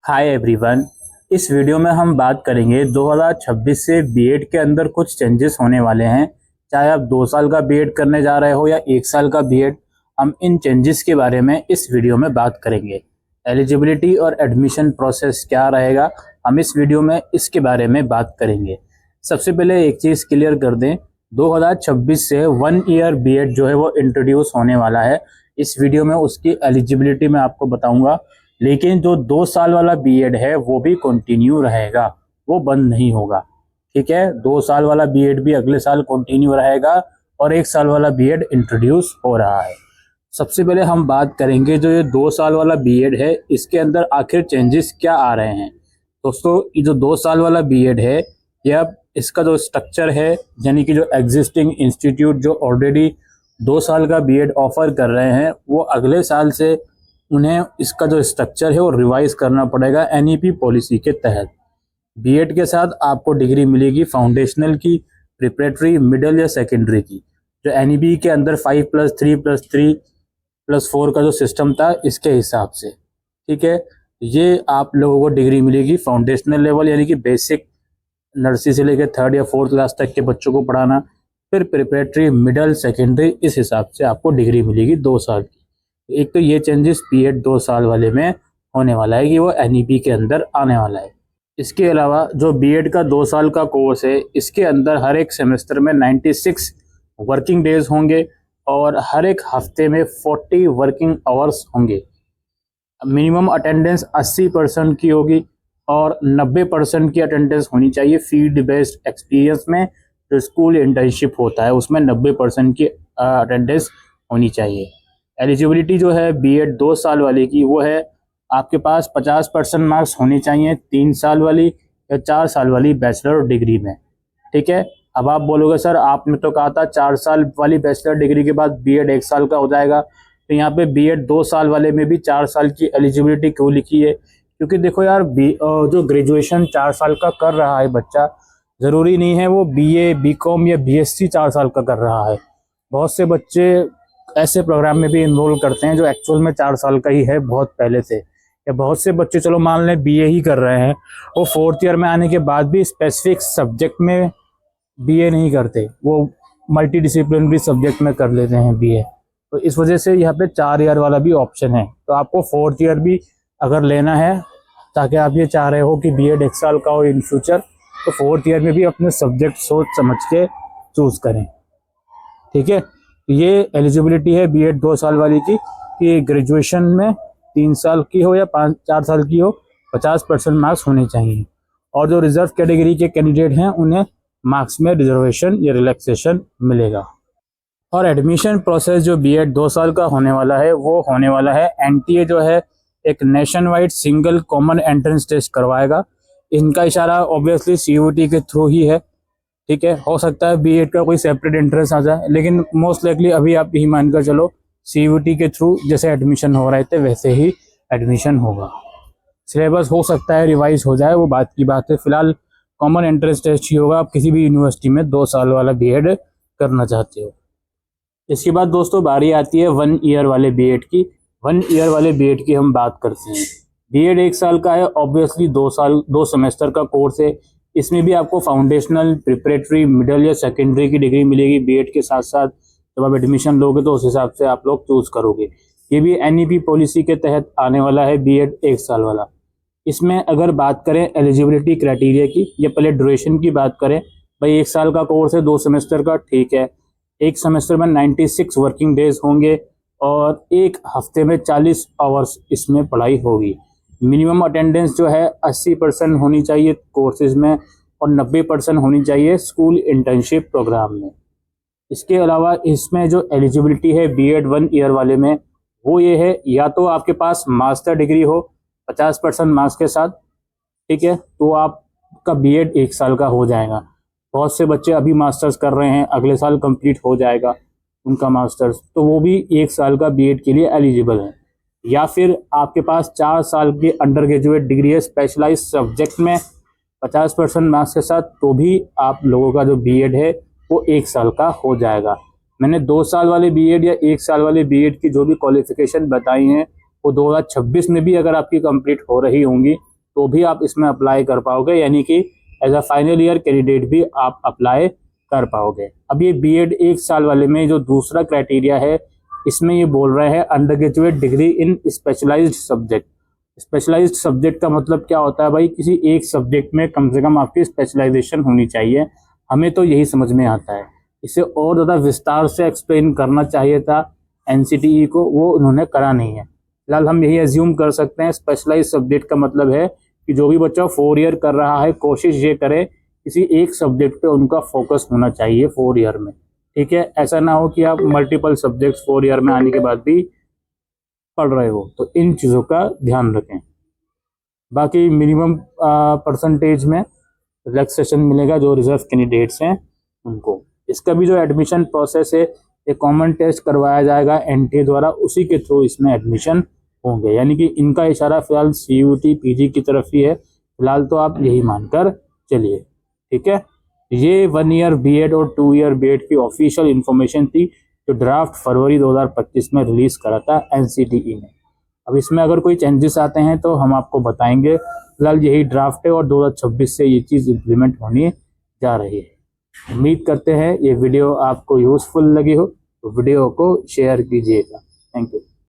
Hi everyone. इस video में हम बात करेंगे 2026 से बीएड के अंदर कुछ चेंजेस होने वाले हैं। चाहे आप 2 साल का बीएड करने जा रहे हो या 1 साल का बीएड, हम इन चेंजेस के बारे में इस वीडियो में बात करेंगे। एलिजिबिलिटी और एडमिशन प्रोसेस क्या रहेगा, हम इस वीडियो में इसके बारे में बात करेंगे। सबसे पहले एक चीज़ क्लियर कर दें, 2026 से 1 ईयर बीएड जो है वो इंट्रोड्यूस होने वाला है। इस वीडियो में उसकी एलिजिबिलिटी मैं आपको बताऊंगा, लेकिन जो 2 साल वाला बीएड है वो भी कंटिन्यू रहेगा, वो बंद नहीं होगा। ठीक है, 2 साल वाला बीएड भी अगले साल कंटिन्यू रहेगा और 1 साल वाला बीएड इंट्रोड्यूस हो रहा है। सबसे पहले हम बात करेंगे जो ये 2 साल वाला बीएड है, इसके अंदर आखिर चेंजेस क्या आ रहे हैं। दोस्तों, ये जो 2 साल वाला बीएड है, यह इसका जो स्ट्रक्चर है, यानी कि जो एग्जिस्टिंग इंस्टीट्यूट जो ऑलरेडी 2 साल का बीएड ऑफर कर रहे हैं, वो अगले साल से उन्हें इसका जो स्ट्रक्चर है वो रिवाइज करना पड़ेगा। एनईपी पॉलिसी के तहत बीएड के साथ आपको डिग्री मिलेगी फाउंडेशनल की, प्रिपरेटरी, मिडिल या सेकेंडरी की। जो एनईपी के अंदर 5+3+3+4 का जो सिस्टम था, इसके हिसाब से। ठीक है, ये आप लोगों को डिग्री मिलेगी फाउंडेशनल लेवल, यानी कि बेसिक नर्सरी से लेकर 3rd या 4th क्लास तक के बच्चों को पढ़ाना, फिर प्रिपरेटरी, मिडिल, सेकेंडरी, इस हिसाब से आपको डिग्री मिलेगी 2 साल की। एक तो ये चेंजेस बीएड 2 साल वाले में होने वाला है कि वो एनईपी के अंदर आने वाला है। इसके अलावा जो बीएड का 2 साल का कोर्स है, इसके अंदर हर एक सेमेस्टर में 96 वर्किंग डेज होंगे और हर एक हफ्ते में 40 वर्किंग आवर्स होंगे। मिनिमम अटेंडेंस 80% की होगी और 90% की अटेंडेंस होनी चाहिए फील्ड बेस्ड एक्सपीरियंस में। जो स्कूल इंटर्नशिप होता है उसमें 90% की अटेंडेंस होनी चाहिए। एलिजिबिलिटी जो है बीएड 2 साल वाले की, वो है आपके पास 50% मार्क्स होने चाहिए 3 साल वाली या 4 साल वाली बैचलर डिग्री में। ठीक है, अब आप बोलोगे सर आपने तो कहा था 4 साल वाली बैचलर डिग्री के बाद बीएड 1 साल का हो जाएगा, तो यहाँ पे बीएड 2 साल वाले में भी 4 साल की एलिजिबिलिटी क्यों लिखी है? क्योंकि देखो यार, जो ग्रेजुएशन 4 साल का कर रहा है बच्चा, ज़रूरी नहीं है वो बीए, बीकॉम या बीएससी 4 साल का कर रहा है। बहुत से बच्चे ऐसे प्रोग्राम में भी इनरोल करते हैं जो एक्चुअल में 4 साल का ही है बहुत पहले से। या बहुत से बच्चे चलो मान लें बीए ही कर रहे हैं, वो 4th ईयर में आने के बाद भी स्पेसिफिक सब्जेक्ट में बीए नहीं करते, वो मल्टी डिसिप्लिनरी सब्जेक्ट में कर लेते हैं बीए। तो इस वजह से यहाँ पे 4 ईयर वाला भी ऑप्शन है। तो आपको 4th ईयर भी अगर लेना है, ताकि आप ये चाह रहे हो कि बीएड 1 साल का हो इन फ्यूचर, तो 4th ईयर में भी अपने सब्जेक्ट सोच समझ के चूज़ करें। ठीक है, ये एलिजिबिलिटी है बीएड 2 साल वाली की कि ग्रेजुएशन में 3 साल की हो या 4 साल की हो, 50% मार्क्स होने चाहिए। और जो रिजर्व कैटेगरी के कैंडिडेट हैं उन्हें मार्क्स में रिजर्वेशन या रिलैक्सेशन मिलेगा। और एडमिशन प्रोसेस जो बीएड 2 साल का होने वाला है, वो होने वाला है एनटीए जो है एक nationwide single common entrance test करवाएगा। इनका इशारा ऑब्वियसली सीयूईटी के थ्रू ही है। ठीक है, हो सकता है बीएड का कोई सेपरेट एंट्रेंस आ जाए, लेकिन मोस्ट लाइकली अभी आप यही मानकर चलो सीयूईटी के थ्रू जैसे एडमिशन हो रहे थे वैसे ही एडमिशन होगा। सिलेबस हो सकता है रिवाइज हो जाए, वो बात की बात है। फिलहाल कॉमन एंट्रेंस टेस्ट ही होगा आप किसी भी यूनिवर्सिटी में 2 साल वाला बीएड करना चाहते हो। इसके बाद दोस्तों बारी आती है 1 ईयर वाले बीएड की। 1 ईयर वाले बीएड की हम बात करते हैं। बीएड 1 साल का है, ऑब्वियसली 2 सेमेस्टर का कोर्स है। इसमें भी आपको फाउंडेशनल, प्रिपरेटरी, मिडिल या सेकेंडरी की डिग्री मिलेगी बीएड के साथ साथ। जब आप एडमिशन लोगे तो उस हिसाब से आप लोग चूज करोगे। ये भी एनईपी पॉलिसी के तहत आने वाला है बीएड 1 साल वाला। इसमें अगर बात करें एलिजिबिलिटी क्राइटेरिया की या पहले ड्यूरेशन की बात करें, भाई 1 साल का कोर्स है, 2 सेमेस्टर का, ठीक है। एक सेमेस्टर में 96 वर्किंग डेज होंगे और एक हफ्ते में 40 आवर्स इसमें पढ़ाई होगी। मिनिमम अटेंडेंस जो है 80% होनी चाहिए कोर्सेज में और 90% होनी चाहिए स्कूल इंटर्नशिप प्रोग्राम में। इसके अलावा इसमें जो एलिजिबिलिटी है बीएड 1 ईयर वाले में, वो ये है, या तो आपके पास मास्टर डिग्री हो 50% मार्क्स के साथ, ठीक है, तो आपका बीएड 1 साल का हो जाएगा। बहुत से बच्चे अभी मास्टर्स कर रहे हैं, अगले साल कंप्लीट हो जाएगा उनका मास्टर्स, तो वो भी 1 साल का बीएड के लिए एलिजिबल है। या फिर आपके पास 4 साल की अंडर ग्रेजुएट डिग्री है स्पेशलाइज सब्जेक्ट में 50% मार्क्स के साथ, तो भी आप लोगों का जो बीएड है वो 1 साल का हो जाएगा। मैंने 2 साल वाले बीएड या 1 साल वाले बीएड की जो भी क्वालिफिकेशन बताई हैं, वो 2026 में भी अगर आपकी कंप्लीट हो रही होंगी तो भी आप इसमें अप्लाई कर पाओगे, यानी कि as a final year candidate भी आप अप्लाई कर पाओगे। अब ये बीएड 1 साल वाले में जो दूसरा क्राइटेरिया है, इसमें ये बोल रहे हैं undergraduate degree in specialised subject. Specialised subject का मतलब क्या होता है भाई, किसी एक सब्जेक्ट में कम से कम आपकी स्पेशलाइजेशन होनी चाहिए। हमें तो यही समझ में आता है। इसे और ज़्यादा विस्तार से एक्सप्लेन करना चाहिए था एनसीटीई को, वो उन्होंने करा नहीं है। फिलहाल हम यही एज्यूम कर सकते हैं स्पेशलाइज्ड सब्जेक्ट का मतलब है कि जो भी बच्चा 4 ईयर कर रहा है, कोशिश ये करे किसी एक सब्जेक्ट पे उनका फोकस होना चाहिए 4 ईयर में। ठीक है, ऐसा ना हो कि आप मल्टीपल सब्जेक्ट्स 4 ईयर में आने के बाद भी पढ़ रहे हो। तो इन चीज़ों का ध्यान रखें। बाकी मिनिमम परसेंटेज में रिलैक्सेशन मिलेगा जो रिजर्व कैंडिडेट्स हैं उनको। इसका भी जो एडमिशन प्रोसेस है, एक कॉमन टेस्ट करवाया जाएगा एनटीए द्वारा, उसी के थ्रू इसमें एडमिशन होंगे। यानी कि इनका इशारा फिलहाल सीयूटी पीजी की तरफ ही है। फिलहाल तो आप यही मानकर चलिए। ठीक है, ये 1 ईयर बीएड और 2 ईयर बीएड की ऑफिशियल इन्फॉर्मेशन थी जो ड्राफ्ट फरवरी 2025 में रिलीज करा था एनसीटीई ने। अब इसमें अगर कोई चेंजेस आते हैं तो हम आपको बताएंगे। फिलहाल यही ड्राफ्ट है और 2026 से ये चीज़ इम्प्लीमेंट होने जा रही है। उम्मीद करते हैं ये वीडियो आपको यूज़फुल लगी हो, तो वीडियो को शेयर कीजिएगा। Thank you.